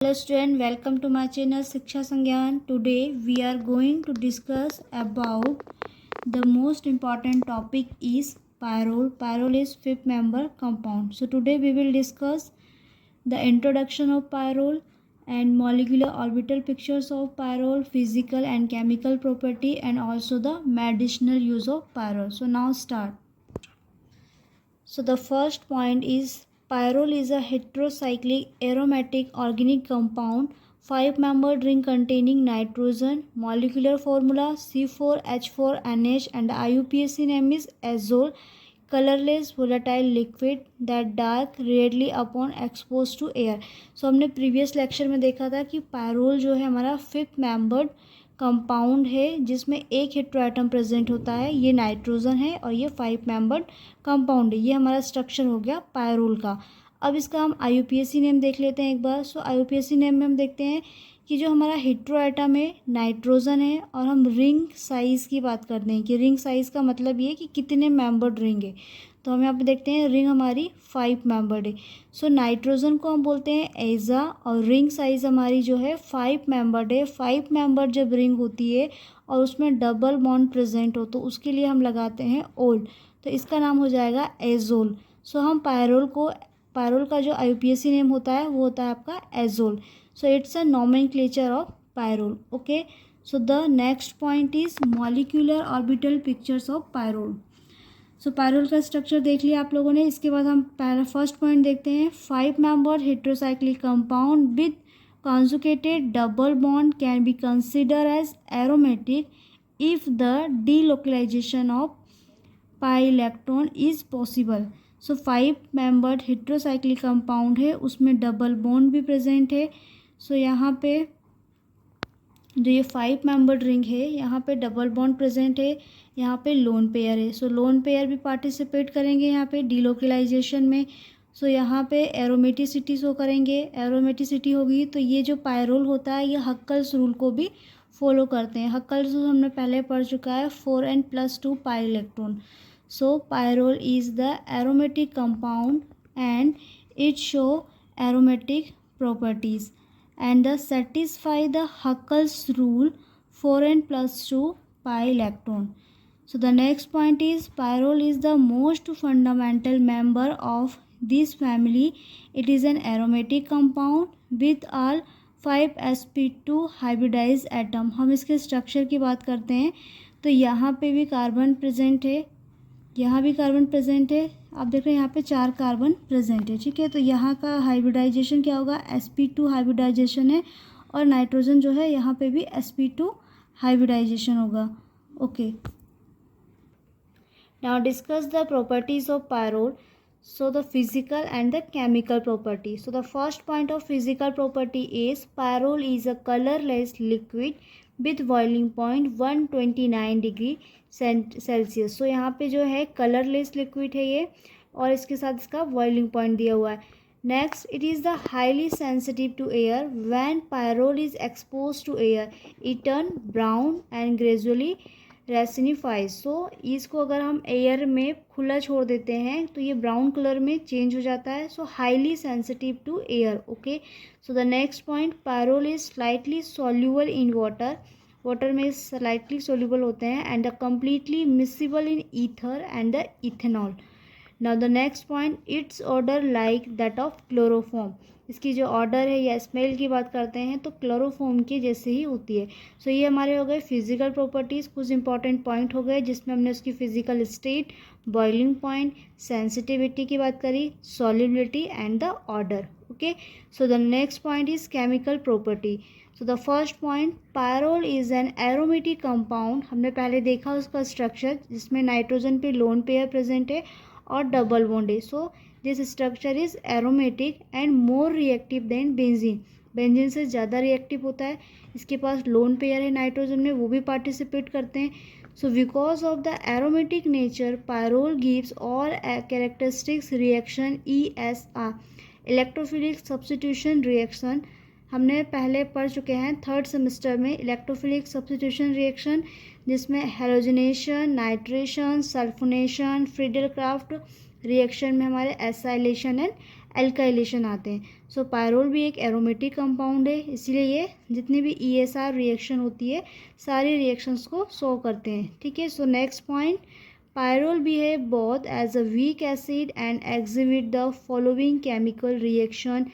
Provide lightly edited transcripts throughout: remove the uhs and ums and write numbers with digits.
Hello student, welcome to my channel Shiksha Sangyan. Today we are going to discuss about the most important topic is pyrrole. Pyrrole is fifth member compound. So today we will discuss the introduction of pyrrole and molecular orbital pictures of pyrrole, physical and chemical property, and also the medicinal use of pyrrole. So now start. So the first point is pyrrole is a heterocyclic aromatic organic compound, 5-membered ring containing nitrogen. Molecular formula C4H4NH and the IUPAC name is azole. Colorless volatile liquid that dark readily upon expose to air. So हमने previous lecture में देखा था कि pyrrole जो है हमारा fifth membered compound है जिसमें एक हेटेरोएटम प्रेजेंट होता है. ये नाइट्रोजन है और ये 5 मेंबर्ड कंपाउंड है. ये हमारा स्ट्रक्चर हो गया पायरोल का. अब इसका हम IUPAC नेम देख लेते हैं एक बार. सो IUPAC नेम में हम देखते हैं कि जो हमारा हेटेरोएटम है नाइट्रोजन है और हम रिंग साइज़ की बात करते हैं कि रिंग साइज़ का मतलब ये कि कितने मेंबर्ड रिंग है. तो हम यहाँ पे देखते हैं रिंग हमारी 5 मेंबर्ड है. सो नाइट्रोजन को हम बोलते हैं एजा और रिंग साइज़ हमारी जो है 5 मेंबर्ड है. 5 मेंबर्ड जब रिंग होती है और उसमें डबल बॉन्ड प्रेजेंट हो तो उसके लिए हम लगाते हैं ओल. तो इसका नाम हो जाएगा एजोल. सो हम पायरोल का जो IUPAC नेम होता है वो होता है आपका azole. So it's a nomenclature of pyrrole. Okay. So the next point is molecular orbital pictures of pyrrole. So pyrrole का स्ट्रक्चर देख लिया आप लोगों ने. इसके बाद हम फर्स्ट पॉइंट देखते हैं. 5 membered heterocyclic compound with conjugated double bond can be considered as aromatic if the delocalization of pi electron is possible. So 5 membered heterocyclic compound है उसमें डबल बॉन्ड भी प्रेजेंट है. सो यहाँ पे जो ये 5 मेंबर्ड रिंग है यहाँ पे डबल बॉन्ड प्रेजेंट है. यहाँ पे लोन पेयर है. सो लोन पेयर भी पार्टिसिपेट करेंगे यहाँ पे डिलोकलाइजेशन में. सो यहाँ पे एरोमेटिसिटी शो करेंगे. एरोमेटिसिटी होगी तो ये जो पायरोल होता है ये हक्कल्स रूल को भी फॉलो करते हैं. हक्कल्स रूल हमने पहले पढ़ चुका है 4n+2 pi electron. So pyrrole is the aromatic compound and it show aromatic properties and the satisfy the Huckel's rule 4n+2 pi electron. So the next point is pyrrole is the most fundamental member of this family. It is an aromatic compound with all 5 sp2 hybridized atom. हम इसके structure की बात करते हैं तो यहाँ पे भी कार्बन प्रेजेंट है, यहाँ भी कार्बन प्रेजेंट है. आप देख रहे हैं यहाँ पे 4 कार्बन प्रेजेंट है. ठीक है. तो यहाँ का हाइब्रिडाइजेशन क्या होगा sp2 हाइब्रिडाइजेशन है और नाइट्रोजन जो है यहाँ पे भी sp2 हाइब्रिडाइजेशन होगा. Okay. Now discuss the properties of pyrrole. So the physical and the chemical property. So the first point of physical property is pyrrole is a colourless liquid with boiling point 129 degree Celsius. So यहाँ पे जो है colourless liquid है ये और इसके साथ इसका बॉइलिंग पॉइंट दिया हुआ है. Next, it is the highly sensitive to air. When pyrrole is expose to air it turn brown and gradually resinifies. So इसको अगर हम एयर में खुला छोड़ देते हैं तो ये ब्राउन कलर में चेंज हो जाता है. So highly sensitive to air. Okay. So the next point, pyrrole is slightly soluble in water. Water में स्लाइटली सोल्यूबल होते हैं and the completely miscible in ether and the ethanol. Now the next point, it's order like that of chloroform. इसकी जो order है या smell की बात करते हैं तो क्लोरोफॉर्म के जैसे ही होती है. सो ये हमारे हो गए फिजिकल प्रॉपर्टीज़. कुछ इंपॉर्टेंट पॉइंट हो गए जिसमें हमने उसकी physical state, boiling point, sensitivity की बात करी, solubility and the order. Okay. So the next point is chemical property. So the first point, pyrrole is an aromatic compound. हमने पहले देखा उसका स्ट्रक्चर जिसमें नाइट्रोजन पे लोन पेयर प्रेजेंट है और डबल बॉन्ड है. So this structure is aromatic and more reactive than benzene. Benzene से ज़्यादा रिएक्टिव होता है. इसके पास लोन पेयर है नाइट्रोजन में, वो भी पार्टिसिपेट करते हैं. So because of the aromatic nature pyrrole gives all characteristics reaction ESR, electrophilic substitution reaction. हमने पहले पढ़ चुके हैं थर्ड सेमेस्टर में इलेक्ट्रोफिलिक सब्स्टिट्यूशन रिएक्शन जिसमें halogenation, nitration, sulphonation, Friedel craft reaction में हमारे एसाइलेशन एंड एल्काइलेशन आते हैं। सो पायरोल भी एक एरोमेटिक कंपाउंड है, इसलिए ये जितनी भी ESR रिएक्शन होती है सारी रिएक्शंस को शो करते हैं, ठीक है। सो next point, pyrrole behave both as a weak acid and exhibit the following chemical reaction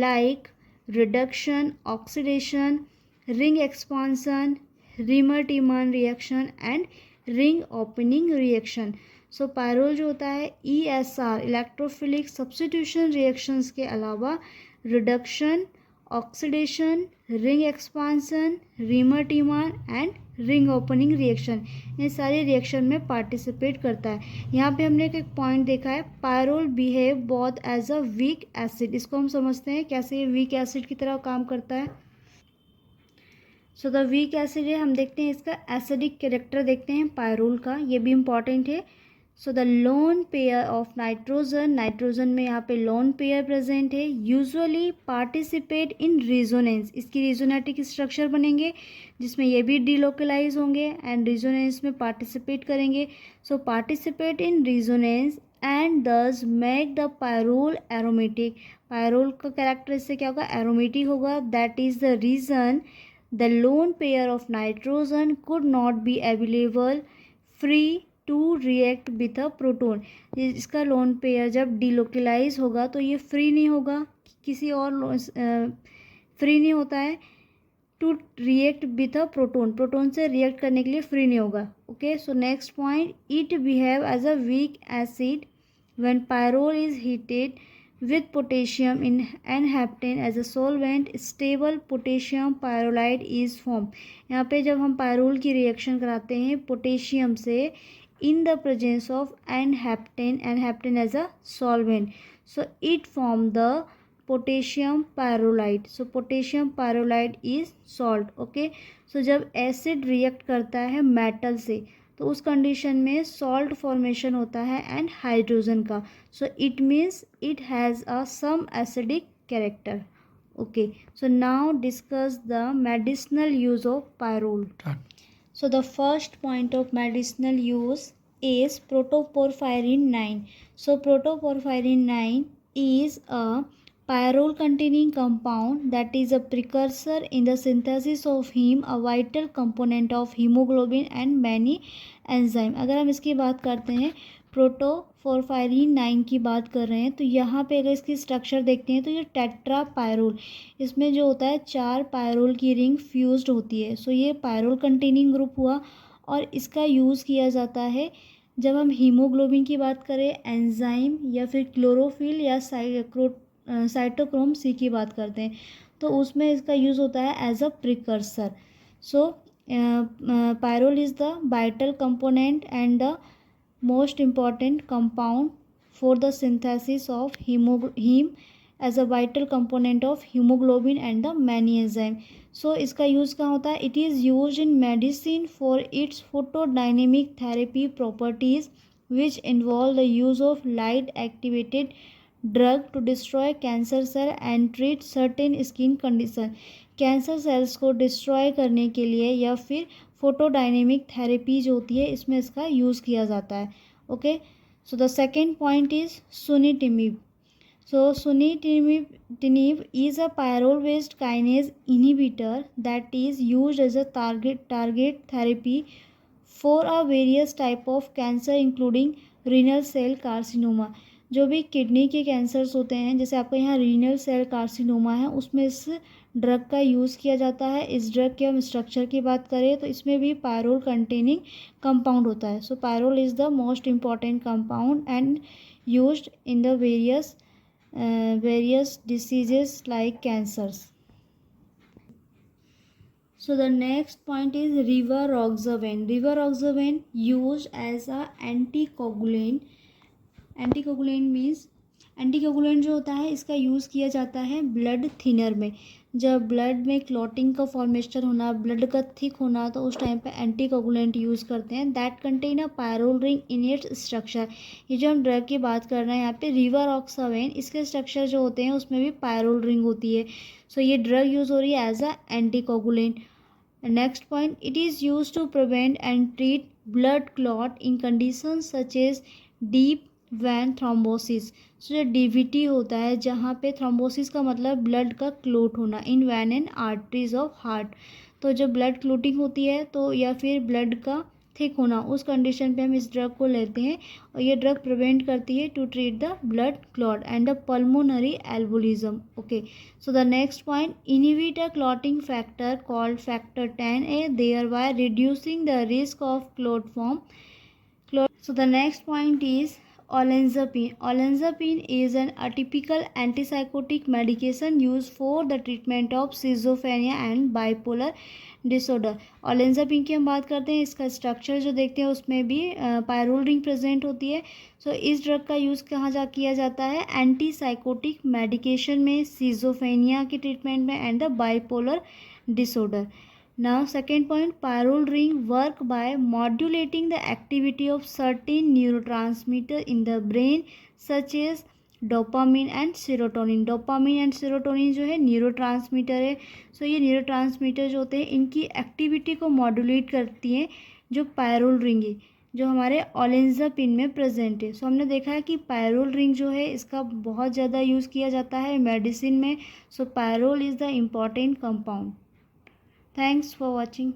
like reduction, oxidation, ring expansion, Riemann-Tiemann reaction and ring opening reaction. So pyrrole जो होता है ESR इलेक्ट्रोफिलिक सब्स्टिट्यूशन रिएक्शंस के अलावा reduction, oxidation, ring expansion, reamer-teamer and ring opening reaction, ये सारे reaction में participate करता है। यहाँ पे हमने एक पॉइंट देखा है, pyrrole behave both as a weak acid. इसको हम समझते हैं कैसे ये वीक एसिड की तरह काम करता है। सो द वीक एसिड है, हम देखते हैं इसका एसिडिक कैरेक्टर देखते हैं पायरोल का, ये भी इम्पॉर्टेंट है। So the lone pair of nitrogen, nitrogen में यहाँ पे लोन पेयर प्रेजेंट है, यूजुअली पार्टिसिपेट इन रिजोनेंस, इसकी रिजोनेटिक स्ट्रक्चर बनेंगे जिसमें ये भी डिलोकलाइज होंगे एंड रिजोनेंस में पार्टिसिपेट करेंगे। So participate in resonance and this make the pyrrole aromatic. Pyrrole का कैरेक्टर इससे क्या होगा, एरोमेटिक होगा। That is the reason the lone pair of nitrogen could not be available free to react with a proton। इसका lone pair जब delocalise होगा तो ये फ्री नहीं होगा, किसी और फ्री नहीं होता है to react with a proton, proton से रिएक्ट करने के लिए फ्री नहीं होगा। Okay, so next point, it behave as a weak acid when pyrrole is heated with potassium in and heptane as a solvent, stable potassium pyrrolide is formed। यहाँ पे जब हम पायरोल की रिएक्शन कराते हैं पोटेशियम से in the presence of n-heptane as a solvent, so it form the potassium pyrrolide। so potassium pyrrolide is salt। okay, so जब acid react करता है मेटल से तो उस कंडीशन में सॉल्ट फॉर्मेशन होता है एंड हाइड्रोजन का। So it means it has a some acidic character. Okay, so now discuss the medicinal use of pyrrole. So the first point of medicinal use is protoporphyrin 9। So protoporphyrin 9 is a pyrrole containing compound that is a precursor in the synthesis of heme, a vital component of hemoglobin and many enzyme। अगर हम इसकी बात करते हैं प्रोटोपोरफायरिन 9 की बात कर रहे हैं तो यहाँ पे अगर इसकी स्ट्रक्चर देखते हैं तो ये टेट्रा पायरोल, इसमें जो होता है 4 पायरोल की रिंग फ्यूज्ड होती है। सो ये पायरोल कंटेनिंग ग्रुप हुआ और इसका यूज़ किया जाता है जब हम हीमोग्लोबिन की बात करें, एंजाइम या फिर क्लोरोफिल या साइटोक्रोम सी की बात करते हैं तो उसमें इसका यूज़ होता है as a precursor. So pyrrole is the vital component and the most important compound for the synthesis of heme as a vital component of hemoglobin and the many enzyme। so इसका use कहाँ होता है, it is used in medicine for its photodynamic therapy properties which involve the use of light activated drug to destroy cancer cell and treat certain skin condition। Cancer cells को destroy करने के लिए या फिर photodynamic therapy जो होती है इसमें इसका यूज़ किया जाता है। Okay, so the second point is sunitinib. So sunitinib is a pyrrole based kinase inhibitor that is used as a target therapy for a various type of cancer including renal cell carcinoma। जो भी kidney के cancers होते हैं जैसे आपका यहाँ renal cell carcinoma है उसमें इस ड्रग का यूज़ किया जाता है। इस ड्रग के हम स्ट्रक्चर की बात करें तो इसमें भी पायरोल कंटेनिंग कंपाउंड होता है। So pyrrole is the most important compound and used in the various diseases like cancers. So the next point is rivaroxaban। Rivaroxaban used as a anticoagulant। Anticoagulant means anticoagulant जो होता है इसका use किया जाता है blood thinner में। जब blood में क्लॉटिंग का फॉर्मेशन होना, ब्लड का थिक होना तो उस टाइम पे एंटीकोगुलेंट यूज़ करते हैं। That contain a pyrrole ring in its structure. ये जो हम ड्रग की बात कर रहे हैं यहाँ पे रिवारोक्सावेन, इसके स्ट्रक्चर जो होते हैं उसमें भी पायरोल रिंग होती है। सो ये ड्रग यूज़ हो रही है as an anticoagulant. Next point, it is use to prevent and treat blood clot in condition such as deep vein thrombosis, जो डीवीटी होता है, जहाँ पे थ्रोम्बोसिस का मतलब ब्लड का क्लोट होना in vein and arteries of heart. तो जब ब्लड क्लोटिंग होती है तो या फिर ब्लड का थिक होना, उस कंडीशन पे हम इस ड्रग को लेते हैं और ये ड्रग प्रिवेंट करती है to treat the blood clot and the pulmonary embolism. Okay, so the next point, inhibit a clotting factor called factor 10A, thereby reducing the risk of clot form. So the next point is olanzapine. Olanzapine is an atypical antipsychotic medication used for the treatment of schizophrenia and bipolar disorder. olanzapine की हम बात करते हैं, इसका structure जो देखते हैं उसमें भी पायरोल रिंग प्रेजेंट होती है। सो इस ड्रग का यूज़ कहाँ जा किया जाता है, एंटी साइकोटिक मेडिकेशन में, सीजोफेनिया के ट्रीटमेंट में and the bipolar disorder. Now second point, pyrrole ring work by modulating the activity of certain neurotransmitter in the brain such as dopamine and serotonin. Dopamine and serotonin जो है neurotransmitter है। सो ये neurotransmitter जो होते हैं इनकी activity को modulate करती हैं जो पायरोल रिंग है, जो हमारे ओलेंजापिन में प्रेजेंट है। सो हमने देखा है कि पायरोल रिंग जो है इसका बहुत ज़्यादा यूज़ किया जाता है मेडिसिन में। So pyrrole is the important compound. Thanks for watching.